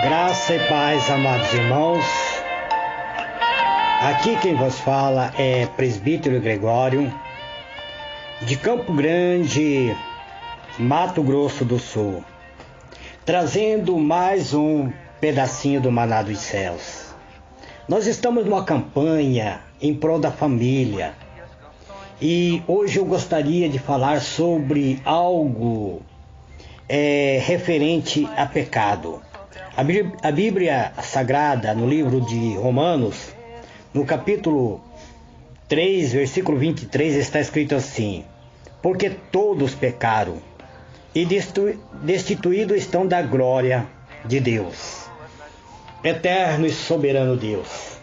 Graça e paz, amados irmãos. Aqui quem vos fala é Presbítero Gregório, de Campo Grande, Mato Grosso do Sul, trazendo mais um pedacinho do Maná dos Céus. Nós estamos numa campanha em prol da família e hoje eu gostaria de falar sobre algo referente a pecado. A Bíblia Sagrada, no livro de Romanos, no capítulo 3, versículo 23, está escrito assim: porque todos pecaram e destituídos estão da glória de Deus, eterno e soberano Deus.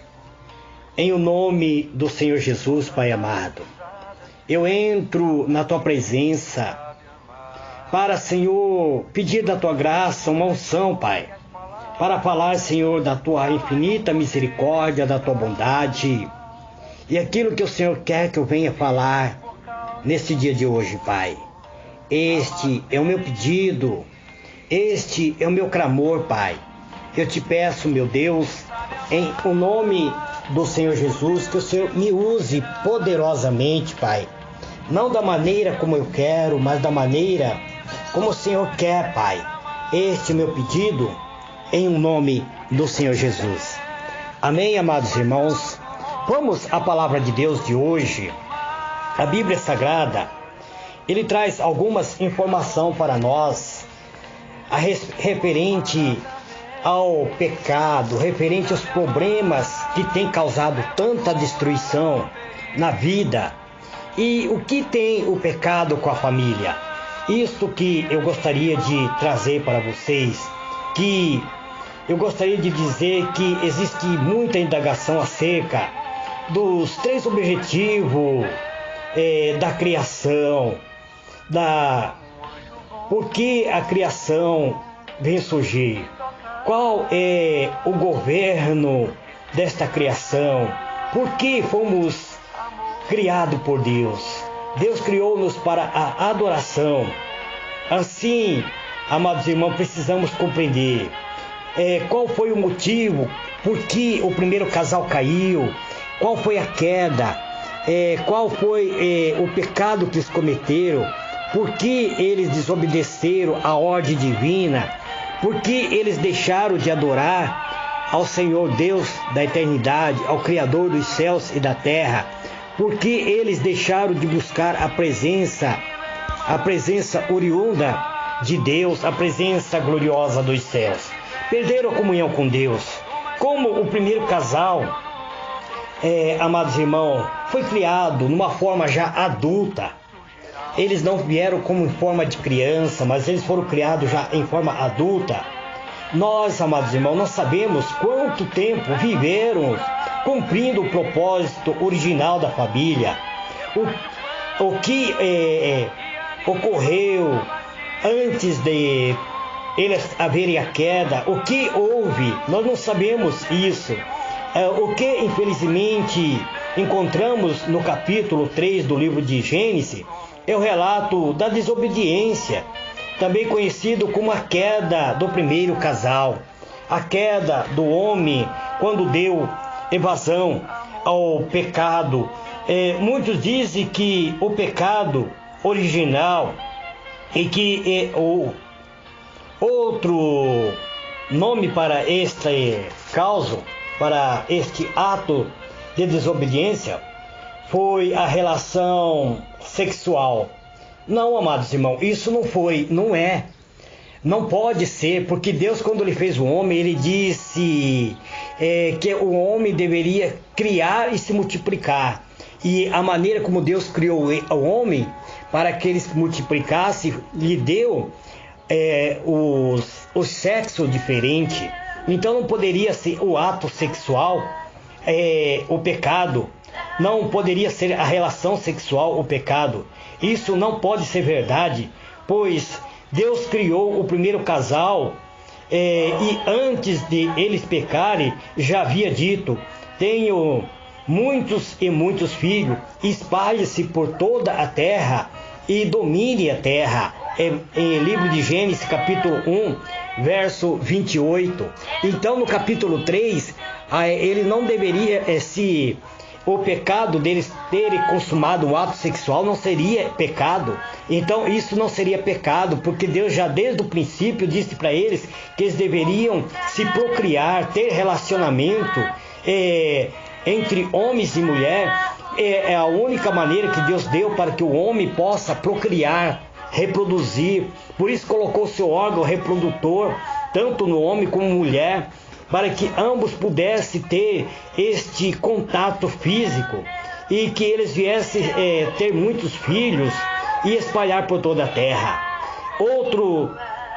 Em o nome do Senhor Jesus, Pai amado, eu entro na Tua presença para, Senhor, pedir da Tua graça uma unção, Pai, para falar, Senhor, da Tua infinita misericórdia, da Tua bondade e aquilo que o Senhor quer que eu venha falar nesse dia de hoje, Pai. Este é o meu pedido, este é o meu clamor, Pai. Eu te peço, meu Deus, em o nome do Senhor Jesus, que o Senhor me use poderosamente, Pai. Não da maneira como eu quero, mas da maneira como o Senhor quer, Pai. Este é o meu pedido, em nome do Senhor Jesus. Amém, amados irmãos? Vamos à palavra de Deus de hoje. A Bíblia Sagrada, ele traz algumas informações para nós referente ao pecado, referente aos problemas que têm causado tanta destruição na vida. E o que tem o pecado com a família? Isto que eu gostaria de trazer para vocês, que eu gostaria de dizer que existe muita indagação acerca dos três objetivos da criação, por que a criação vem surgir, qual é o governo desta criação, por que fomos criados por Deus. Deus criou-nos para a adoração. Assim, amados irmãos, precisamos compreender qual foi o motivo, por que o primeiro casal caiu, qual foi a queda, qual foi o pecado que eles cometeram, por que eles desobedeceram à ordem divina, por que eles deixaram de adorar ao Senhor Deus da eternidade, ao Criador dos céus e da terra, por que eles deixaram de buscar a presença oriunda de Deus, a presença gloriosa dos céus. Perderam a comunhão com Deus. Como o primeiro casal, amados irmãos, foi criado numa forma já adulta. Eles não vieram como em forma de criança, mas eles foram criados já em forma adulta. Nós, amados irmãos, não sabemos quanto tempo viveram cumprindo o propósito original da família. O que ocorreu antes de eles haverem a queda, o que houve, nós não sabemos isso. O que infelizmente encontramos no capítulo 3 do livro de Gênesis é o relato da desobediência, também conhecido como a queda do primeiro casal, a queda do homem quando deu evasão ao pecado. Muitos dizem que o pecado original e que outro nome para este caso, para este ato de desobediência, foi a relação sexual. Não, amados irmãos, isso não pode ser, porque Deus, quando ele fez o homem, ele disse que o homem deveria criar e se multiplicar. E a maneira como Deus criou o homem, para que ele se multiplicasse, lhe deu o sexo diferente. Então não poderia ser o ato sexual o pecado, não poderia ser a relação sexual o pecado. Isso não pode ser verdade, pois Deus criou o primeiro casal e antes de eles pecarem, já havia dito: tenho muitos e muitos filhos, espalhe-se por toda a terra e domine a terra. em livro de Gênesis, capítulo 1, verso 28. Então, no capítulo 3, ele não deveria o pecado deles terem consumado um ato sexual não seria pecado. Então isso não seria pecado, porque Deus já desde o princípio disse para eles que eles deveriam se procriar, ter relacionamento entre homens e mulher. É a única maneira que Deus deu para que o homem possa procriar, reproduzir. Por isso colocou seu órgão reprodutor tanto no homem como mulher, para que ambos pudessem ter este contato físico e que eles viessem ter muitos filhos e espalhar por toda a terra. Outro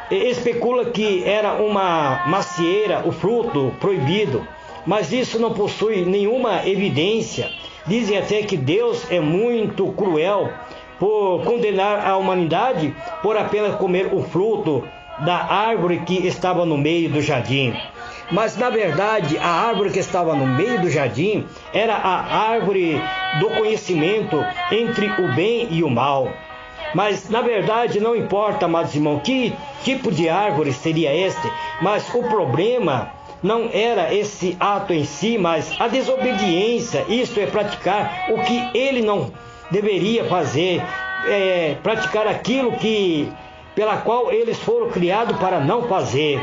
especula que era uma macieira, o fruto proibido, mas isso não possui nenhuma evidência. Dizem até que Deus é muito cruel por condenar a humanidade por apenas comer o fruto da árvore que estava no meio do jardim. Mas na verdade a árvore que estava no meio do jardim era a árvore do conhecimento entre o bem e o mal. Mas na verdade não importa, amados irmãos, que tipo de árvore seria este, mas o problema não era esse ato em si, mas a desobediência, isto é, praticar o que ele não deveria fazer, praticar aquilo pela qual eles foram criados para não fazer.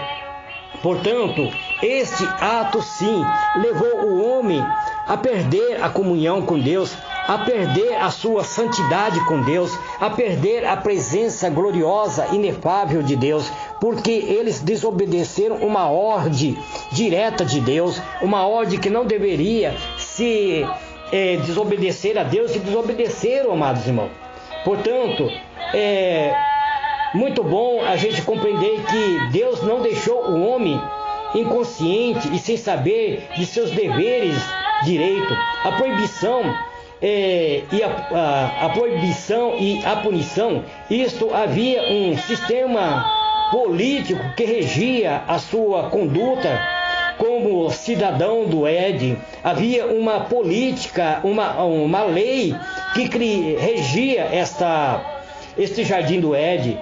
Portanto, este ato sim levou o homem a perder a comunhão com Deus, a perder a sua santidade com Deus, a perder a presença gloriosa, inefável de Deus, porque eles desobedeceram uma ordem direta de Deus, uma ordem que não deveria se desobedecer a Deus, e desobedeceram, amados irmãos. Portanto, muito bom a gente compreender que Deus não deixou o homem inconsciente e sem saber de seus deveres direito. A proibição a proibição e a punição, isto havia um sistema político que regia a sua conduta como cidadão do Éden. Havia uma política, uma lei que regia este jardim do Éden.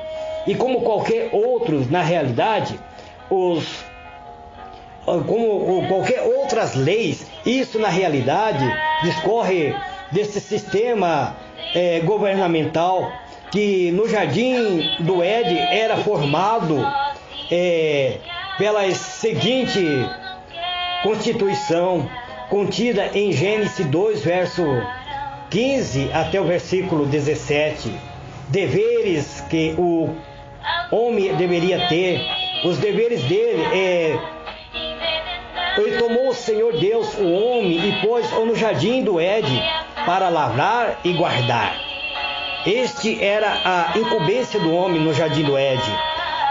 E como qualquer outro, na realidade, como qualquer outras leis, isso na realidade discorre desse sistema governamental que no jardim do Éden era formado pela seguinte constituição contida em Gênesis 2, verso 15 até o versículo 17. Deveres que o homem deveria ter, os deveres dele ele tomou o Senhor Deus, o homem, e pôs-o no jardim do Éden para lavrar e guardar. Este era a incumbência do homem no jardim do Éden.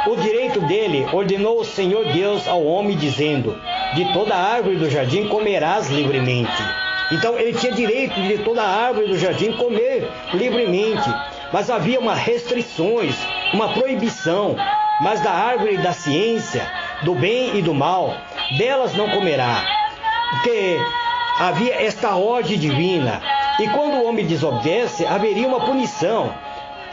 O direito dele ordenou o Senhor Deus ao homem, dizendo: de toda árvore do jardim comerás livremente. Então ele tinha direito de toda árvore do jardim comer livremente. Mas havia uma restrições, uma proibição. Mas da árvore da ciência, do bem e do mal, delas não comerá. Porque havia esta ordem divina. E quando o homem desobedece, haveria uma punição.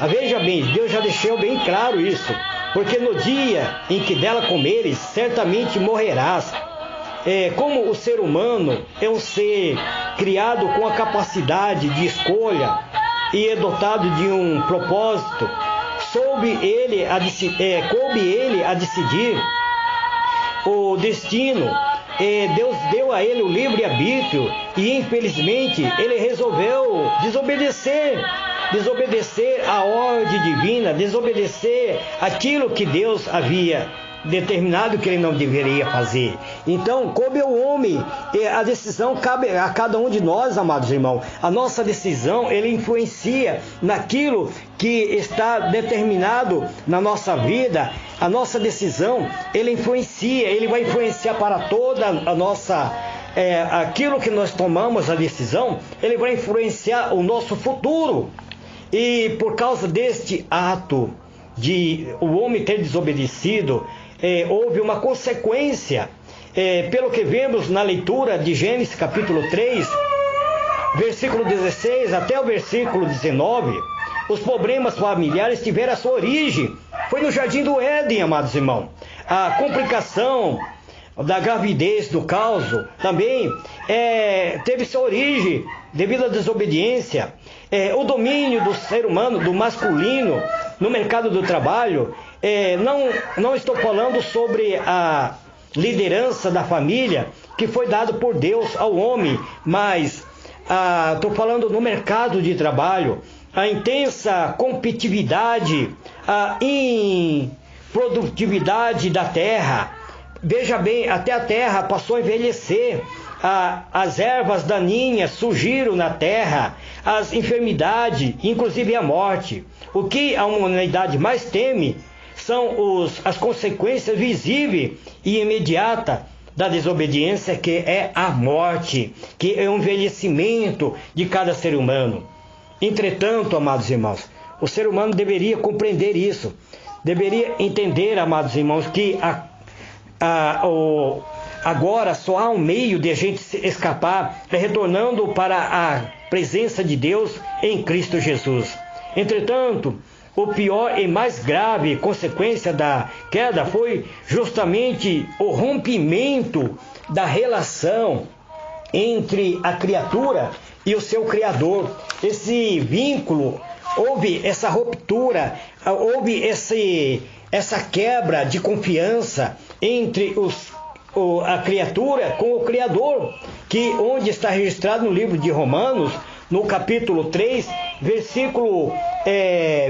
Veja bem, Deus já deixou bem claro isso. Porque no dia em que dela comeres, certamente morrerás. Como o ser humano é um ser criado com a capacidade de escolha e é dotado de um propósito, coube ele a decidir o destino. Deus deu a ele o livre-arbítrio e infelizmente ele resolveu desobedecer a ordem divina, desobedecer aquilo que Deus havia determinado que ele não deveria fazer. Então, coube ao homem, a decisão cabe a cada um de nós, amados irmãos. A nossa decisão, ele influencia naquilo que está determinado na nossa vida. A nossa decisão, ele vai influenciar para toda a nossa aquilo que nós tomamos a decisão, ele vai influenciar o nosso futuro. E por causa deste ato de o homem ter desobedecido, houve uma consequência, pelo que vemos na leitura de Gênesis capítulo 3, versículo 16 até o versículo 19, os problemas familiares tiveram a sua origem. Foi no Jardim do Éden, amados irmãos. A complicação da gravidez, do caos, também teve sua origem devido à desobediência. O domínio do ser humano, do masculino, no mercado do trabalho. Não estou falando sobre a liderança da família que foi dado por Deus ao homem, mas estou falando no mercado de trabalho, a intensa competitividade, a improdutividade da terra. Veja bem, até a terra passou a envelhecer, as ervas daninhas surgiram na terra, as enfermidades, inclusive a morte. O que a humanidade mais teme são as consequências visíveis e imediatas da desobediência, que é a morte, que é o envelhecimento de cada ser humano. Entretanto, amados irmãos, o ser humano deveria compreender isso, deveria entender, amados irmãos, que agora só há um meio de a gente escapar, retornando para a presença de Deus em Cristo Jesus. Entretanto, o pior e mais grave consequência da queda foi justamente o rompimento da relação entre a criatura e o seu Criador. Esse vínculo, houve essa ruptura, houve essa quebra de confiança entre a criatura com o Criador, onde está registrado no livro de Romanos, no capítulo 3, versículo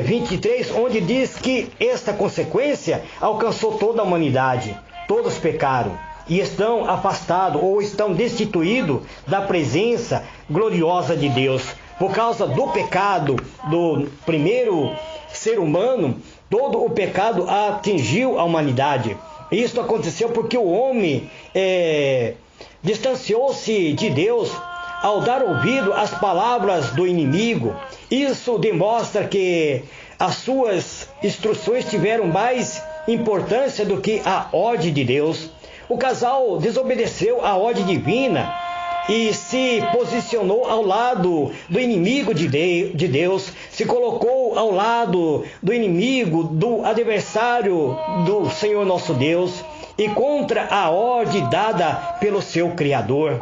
23, onde diz que esta consequência alcançou toda a humanidade. Todos pecaram e estão afastados ou estão destituídos da presença gloriosa de Deus. Por causa do pecado do primeiro ser humano, todo o pecado atingiu a humanidade. Isso aconteceu porque o homem distanciou-se de Deus ao dar ouvido às palavras do inimigo. Isso demonstra que as suas instruções tiveram mais importância do que a ordem de Deus. O casal desobedeceu à ordem divina e se posicionou ao lado do inimigo de Deus, se colocou ao lado do inimigo, do adversário do Senhor nosso Deus, e contra a ordem dada pelo seu Criador.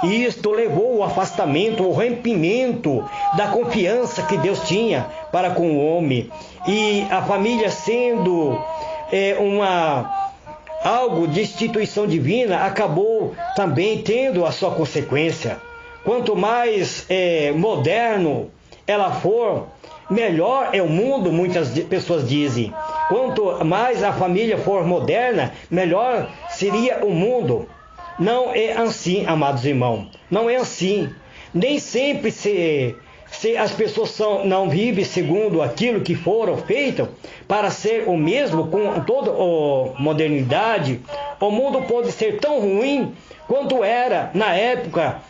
E isto levou ao afastamento, ao rompimento da confiança que Deus tinha para com o homem. E a família, sendo algo de instituição divina, acabou também tendo a sua consequência. Quanto mais moderno ela for, melhor é o mundo, muitas pessoas dizem. Quanto mais a família for moderna, melhor seria o mundo. Não é assim, amados irmãos. Não é assim. Nem sempre se as pessoas não vivem segundo aquilo que foram feitas para ser o mesmo, com toda a modernidade, o mundo pode ser tão ruim quanto era na época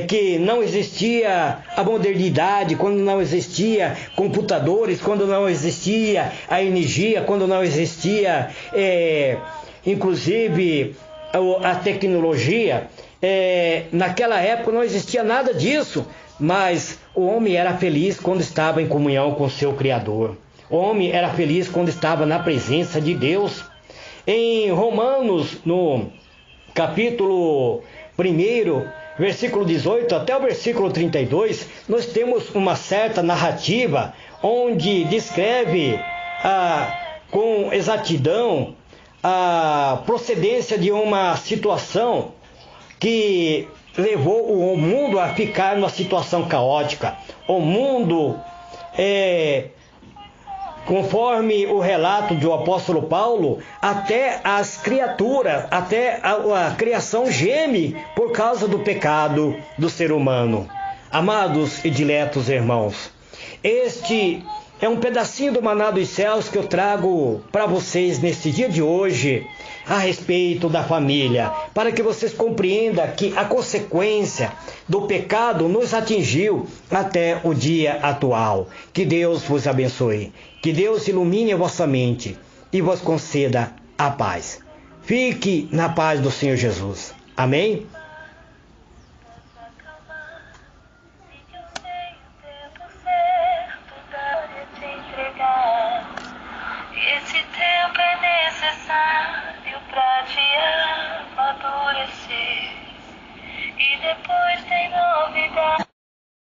que não existia a modernidade, quando não existia computadores, quando não existia a energia, quando não existia inclusive a tecnologia. Naquela época não existia nada disso, mas o homem era feliz quando estava em comunhão com o seu Criador. O homem era feliz quando estava na presença de Deus. Em Romanos, no capítulo 1, versículo 18 até o versículo 32, nós temos uma certa narrativa onde descreve com exatidão a procedência de uma situação que levou o mundo a ficar numa situação caótica. O mundo, conforme o relato do apóstolo Paulo, até as criaturas, até a criação geme por causa do pecado do ser humano. Amados e diletos irmãos, este é um pedacinho do maná dos céus que eu trago para vocês neste dia de hoje, a respeito da família, para que vocês compreendam que a consequência do pecado nos atingiu até o dia atual. Que Deus vos abençoe, que Deus ilumine a vossa mente e vos conceda a paz. Fique na paz do Senhor Jesus. Amém? Esse tempo é necessário pra te amadurecer. E depois tem novidade.